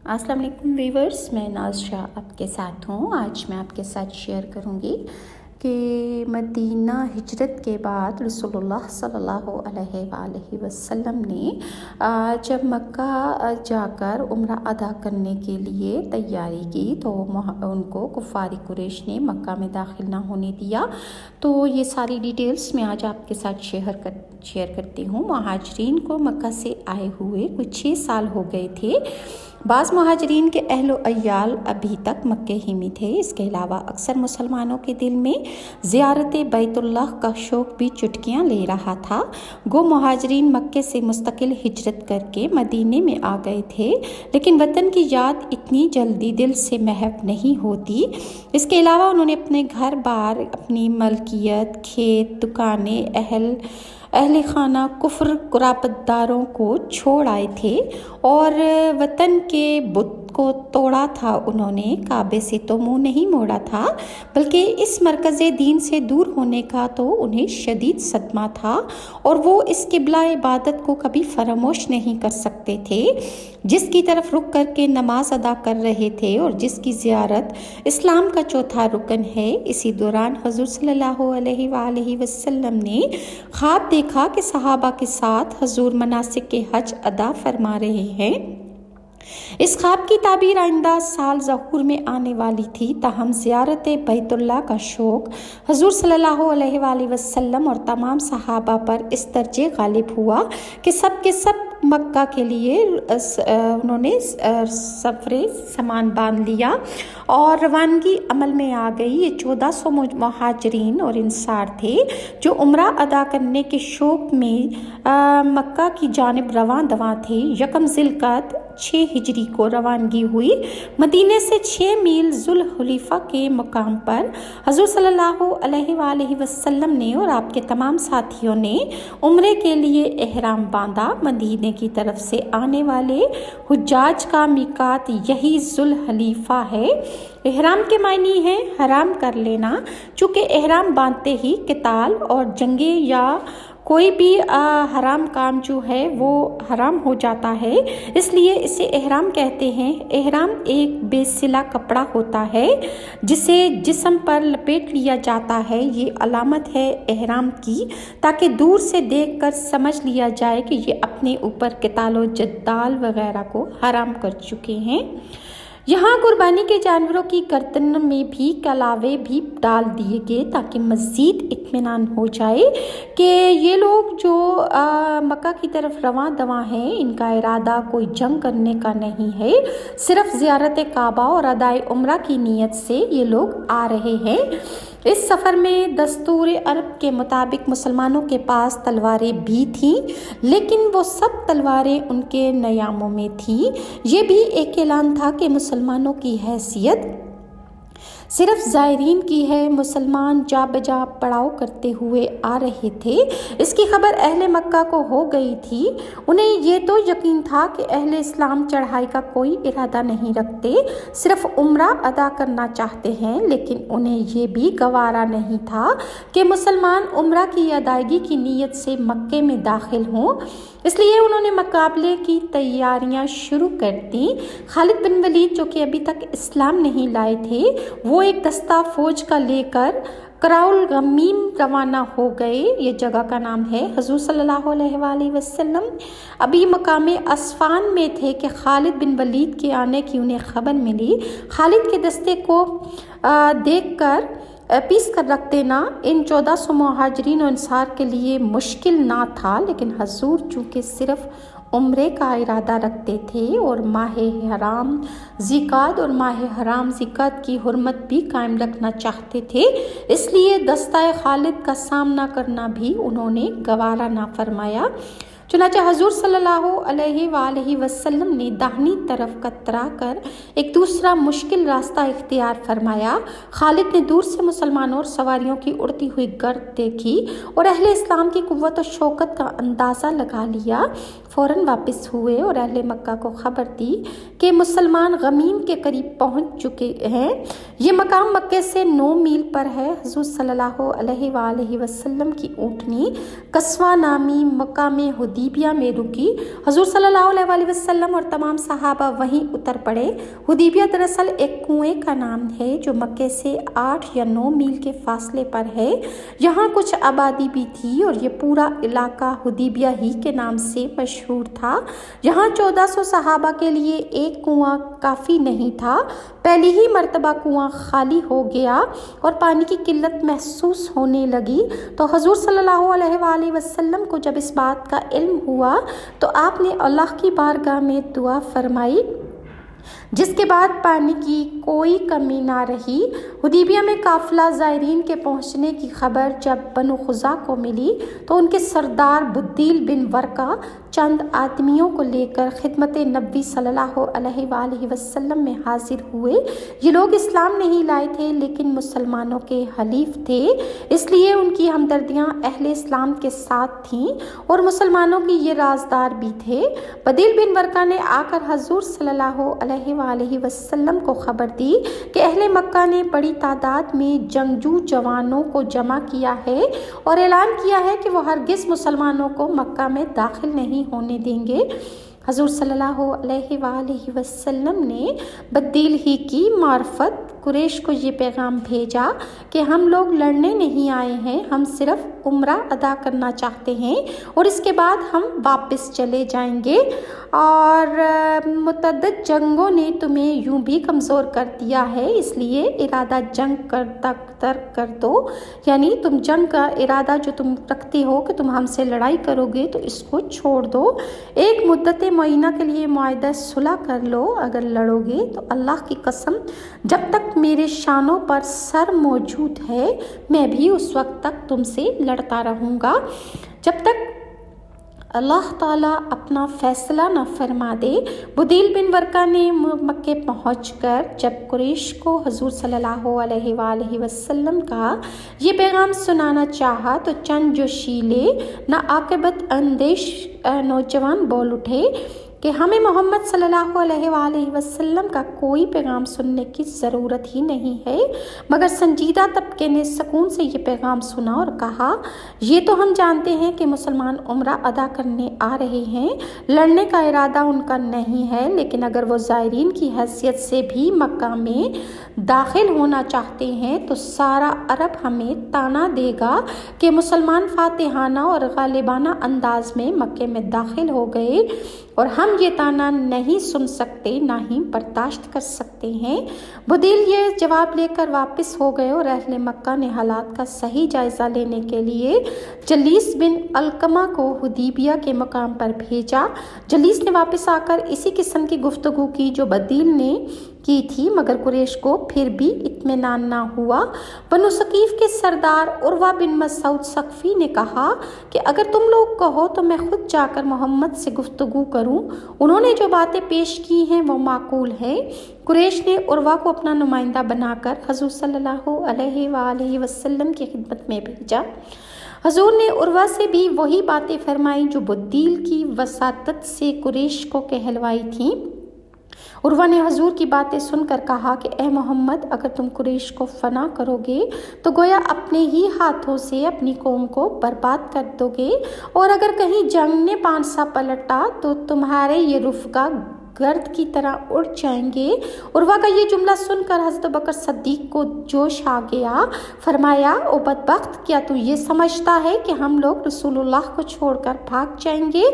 अस्सलाम वालेकुम व्यूवर्स, मैं नाज शाह आपके साथ हूँ। आज मैं आपके साथ शेयर करूँगी कि मदीना हिजरत के बाद रसूलुल्लाह सल्लल्लाहु अलैहि वसल्लम ने जब मक्का जाकर उम्रा अदा करने के लिए तैयारी की तो उनको कुफ़ारी कुरैश ने मक्का में दाखिल ना होने दिया। तो ये सारी डिटेल्स मैं आज आपके साथ शेयर करती हूँ। महाजरीन को मक्का से आए हुए कुछ 6 साल हो गए थे। बाज़ महाजरीन के अहलो अय्याल अभी तक मक्के ही में थे। इसके अलावा अक्सर मुसलमानों के दिल में ज़ियारत बैतुल्लाह का शौक़ भी चुटकियाँ ले रहा था। गो महाजरीन मक्के से मुस्तकिल हिजरत करके मदीने में आ गए थे, लेकिन वतन की याद इतनी जल्दी दिल से महव नहीं होती। इसके अलावा उन्होंने अपने घर बार, अपनी मलकियत, खेत, दुकानें, अहले खाना, कुफ्र कुरापतदारों को छोड़ आए थे और वतन के बुत को तोड़ा था। उन्होंने काबे से तो मुंह नहीं मोड़ा था, बल्कि इस मरकज़े दीन से दूर होने का तो उन्हें शदीद सदमा था और वो इस किबला इबादत को कभी फरामोश नहीं कर सकते थे, जिसकी तरफ रुख करके नमाज अदा कर रहे थे और जिसकी ज़ियारत इस्लाम का चौथा रुकन है। इसी दौरान हुज़ूर सल्लल्लाहु अलैहि वसल्लम ने ख्वाब देखा कि सहाबा के साथ हुज़ूर मनासिक के हज अदा फरमा रहे हैं। इस ख्वाब की ताबीर आइंदा साल ज़हूर में आने वाली थी, ताहम ज़ियारत बैतुल्लाह का शौक़ हुज़ूर सल्लल्लाहु अलैहि वसल्लम और तमाम सहाबा पर इस दर्जे गालिब हुआ कि सब के सब मक्का के लिए उन्होंने सफ़रे सामान बांध लिया और रवानगी अमल में आ गई। ये 1400 मुहाजिरीन और इंसार थे जो उम्रा अदा करने के शौक़ में मक्का की जानिब रवां दवा थे। यकम ज़िलक़द 6 हिजरी को रवानगी हुई। मदीने से 6 मील जुल्हुलैफ़ा के मकाम पर हुज़ूर सल्लल्लाहु अलैहि वसल्लम ने और आपके तमाम साथियों ने उम्रे के लिए एहराम बांधा। मदीने की तरफ से आने वाले हुज्जाज का मीकात यही जुल्हुलैफ़ा है। एहराम के मायने है हराम कर लेना, चूँकि एहराम बांधते ही क़िताल और जंगे या कोई भी हराम काम जो है वो हराम हो जाता है, इसलिए इसे एहराम कहते हैं। एहराम एक बेसिला कपड़ा होता है जिसे जिस्म पर लपेट लिया जाता है। ये अलामत है एहराम की, ताकि दूर से देखकर समझ लिया जाए कि ये अपने ऊपर क़िताल और जद्दाल वगैरह को हराम कर चुके हैं। यहाँ कुर्बानी के जानवरों की गर्दन में भी कलावे भी डाल दिए गए ताकि मज़ीद इत्मीनान हो जाए कि ये लोग जो मक्का की तरफ रवां दवा हैं, इनका इरादा कोई जंग करने का नहीं है, सिर्फ ज़ियारत काबा और अदाए उम्रा की नीयत से ये लोग आ रहे हैं। इस सफ़र में दस्तूर अरब के मुताबिक मुसलमानों के पास तलवारें भी थीं, लेकिन वो सब तलवारें उनके नयामों में थीं। ये भी एक ऐलान था कि मुसलमानों की हैसियत सिर्फ ज़ायरीन की है। मुसलमान जा बजा पड़ाव करते हुए आ रहे थे। इसकी खबर अहले मक्का को हो गई थी। उन्हें ये तो यकीन था कि अहले इस्लाम चढ़ाई का कोई इरादा नहीं रखते, सिर्फ उम्रा अदा करना चाहते हैं, लेकिन उन्हें ये भी गवारा नहीं था कि मुसलमान उम्रा की अदायगी की नीयत से मक्के में दाखिल हों। इसलिए उन्होंने मुकाबले की तैयारियां शुरू कर दी। खालिद बिन वलीद, जो कि अभी तक इस्लाम नहीं लाए थे, वो एक दस्ता फौज का लेकर कराउल गमीम रवाना हो गए। ये जगह का नाम है। हुज़ूर सल्लल्लाहु अलैहि वसल्लम अभी मकाम अस्फ़ान में थे कि खालिद बिन वलीद के आने की उन्हें खबर मिली। खालिद के दस्ते को देखकर पीस कर रख देना इन 1400 मुहाजिरीन और अंसार के लिए मुश्किल ना था, लेकिन हुज़ूर चूँकि सिर्फ उम्रे का इरादा रखते थे और माह हराम ज़िकात और माह हराम ज़िकात की हुर्मत भी कायम रखना चाहते थे, इसलिए दस्ताए खालिद का सामना करना भी उन्होंने गवारा ना फरमाया। चुनांचे हुज़ूर सल्लल्लाहु अलैहि वसल्लम ने दाहिनी तरफ कतरा कर एक दूसरा मुश्किल रास्ता इख्तियार फरमाया। खालिद ने दूर से मुसलमानों और सवारियों की उड़ती हुई गर्द देखी और अहले इस्लाम की कुव्वत और शौकत का अंदाज़ा लगा लिया। फ़ौरन वापस हुए और अहले मक्का को खबर दी कि मुसलमान गमीम के करीब पहुंच चुके हैं। ये मकाम मक्के से 9 मील पर है। हुज़ूर सल्लल्लाहु अलैहि वसल्लम की ऊँटनी कस्वा नामी मकाम हुदैबिया में रुकी। हुजूर सल्लल्लाहु अलैहि वसल्लम और तमाम सहाबा वहीं उतर पड़े। हुदैबिया दरअसल एक कुएं का नाम है जो मक्के से 8 या 9 मील के फासले पर है। यहाँ कुछ आबादी भी थी और ये पूरा इलाका हुदैबिया ही के नाम से मशहूर था। यहाँ 1400 सहाबा के लिए एक कुआं काफ़ी नहीं था। पहली ही मर्तबा कुआं खाली हो गया और पानी की किल्लत महसूस होने लगी तो हुजूर सल्लल्लाहु अलैहि वसल्लम को जब इस बात का इल्म हुआ तो आपने अल्लाह की बारगाह में दुआ फरमाई, जिसके बाद पानी की कोई कमी ना रही। हुदैबिया में काफिला ज़ायरीन के पहुंचने की खबर जब बनु खुज़ा को मिली तो उनके सरदार बुद्दील बिन वर्का चंद आदमियों को लेकर खिदमत नबी सल्लल्लाहु अलैहि वसल्लम में हाजिर हुए। ये लोग इस्लाम नहीं लाए थे लेकिन मुसलमानों के हलीफ थे, इसलिए उनकी हमदर्दियाँ अहले इस्लाम के साथ थीं और मुसलमानों की ये राजदार भी थे। बदील बिन वर्का ने आकर हजूर सल्लल्लाहु अलैहि वसल्लम को खबर दी कि अहले मक्का ने बड़ी तादाद में जंगजू जवानों को जमा किया है और ऐलान किया है कि वो हरगिज़ मुसलमानों को मक्का में दाखिल नहीं होने देंगे। हजूर सल्लल्लाहु अलैहि वसल्लम ने बदील ही की मार्फत कुरैश को ये पैगाम भेजा कि हम लोग लड़ने नहीं आए हैं, हम सिर्फ उम्रा अदा करना चाहते हैं और इसके बाद हम वापस चले जाएंगे और मुतअद्दिद जंगों ने तुम्हें यूं भी कमज़ोर कर दिया है, इसलिए इरादा जंग तर्क कर दो। यानी तुम जंग का इरादा जो तुम रखते हो कि तुम हमसे लड़ाई करोगे तो इसको छोड़ दो। एक मुद्दत मुअय्यना के लिए मुआहदा सुलह कर लो। अगर लड़ोगे तो अल्लाह की कसम जब तक मेरे शानों पर सर मौजूद है मैं भी उस वक्त तक तुमसे लड़ता रहूँगा जब तक अल्लाह ताला अपना फ़ैसला न फरमा दे। बुदील बिन वर्का ने मक्के पहुंचकर जब कुरैश को हुजूर सल्लल्लाहु अलैहि वसल्लम का ये पैगाम सुनाना चाहा तो चंद जोशीले ना आक़िबत अंदेश नौजवान बोल उठे कि हमें मोहम्मद सल्लल्लाहु अलैहि वसल्लम का कोई पैगाम सुनने की ज़रूरत ही नहीं है। मगर संजीदा तबके ने सुकून से ये पैगाम सुना और कहा, ये तो हम जानते हैं कि मुसलमान उम्रा अदा करने आ रहे हैं, लड़ने का इरादा उनका नहीं है, लेकिन अगर वो ज़ायरीन की हैसियत से भी मक्का में दाखिल होना चाहते हैं तो सारा अरब हमें ताना देगा कि मुसलमान फातिहाना और गालिबाना अंदाज में मक्के में दाखिल हो गए और हम ये ताना नहीं सुन सकते, ना ही बर्दाश्त कर सकते हैं। बुदील ये जवाब लेकर वापस हो गए और अहले मक्का ने हालात का सही जायज़ा लेने के लिए जलीस बिन अलकमा को हुदैबिया के मकाम पर भेजा। जलीस ने वापस आकर इसी किस्म की गुफ्तगू की जो बदील ने की थी, मगर कुरैश को फिर भी इत्मीनान ना हुआ। बनु सकीफ के सरदार उर्वा बिन मसऊद सक़फ़ी ने कहा कि अगर तुम लोग कहो तो मैं खुद जाकर मोहम्मद से गुफ्तगू करूं, उन्होंने जो बातें पेश की हैं वो माकूल है। कुरैश ने उर्वा को अपना नुमाइंदा बनाकर हुज़ूर सल्लल्लाहु अलैहि वसल्लम की खिदमत में भेजा। हुज़ूर ने उर्वा से भी वही बातें फरमाई जो बुद्दील की वसातत से कुरैश को कहलवाई थीं। उर्वा ने हुज़ूर की बातें सुनकर कहा कि ए मोहम्मद, अगर तुम कुरैश को फना करोगे तो गोया अपने ही हाथों से अपनी कौम को बर्बाद कर दोगे, और अगर कहीं जंग ने पांसा पलटा तो तुम्हारे ये रुफ़का गर्द की तरह उड़ जाएंगे। उर्वा का ये जुमला सुनकर हज़रत बकर सद्दीक को जोश आ गया। फरमाया, ओ बदबख्त, क्या तू ये समझता है कि हम लोग रसूलुल्लाह को छोड़कर भाग जाएंगे?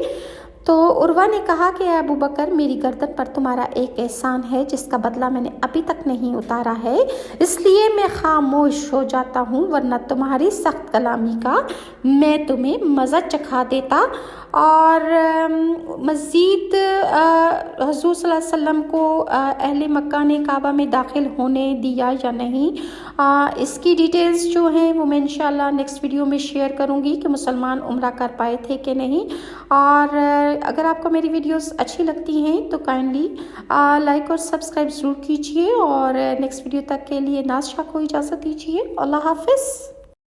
तो उर्वा ने कहा कि अबू बकर, मेरी गर्दन पर तुम्हारा एक एहसान है जिसका बदला मैंने अभी तक नहीं उतारा है, इसलिए मैं खामोश हो जाता हूँ, वरना तुम्हारी सख्त कलामी का मैं तुम्हें मज़ा चखा देता। और मज़ीद हुज़ूर सल्लल्लाहु अलैहि वसल्लम को अहले मक्का ने काबा में दाखिल होने दिया या नहीं, इसकी डिटेल्स जो हैं वो मैं इंशाल्लाह नेक्स्ट वीडियो में शेयर करूँगी कि मुसलमान उम्रा कर पाए थे कि नहीं। और अगर आपको मेरी वीडियोस अच्छी लगती हैं तो काइंडली लाइक और सब्सक्राइब ज़रूर कीजिए और नेक्स्ट वीडियो तक के लिए नाज़शा को इजाज़त दीजिए। अल्लाह हाफ़िज़।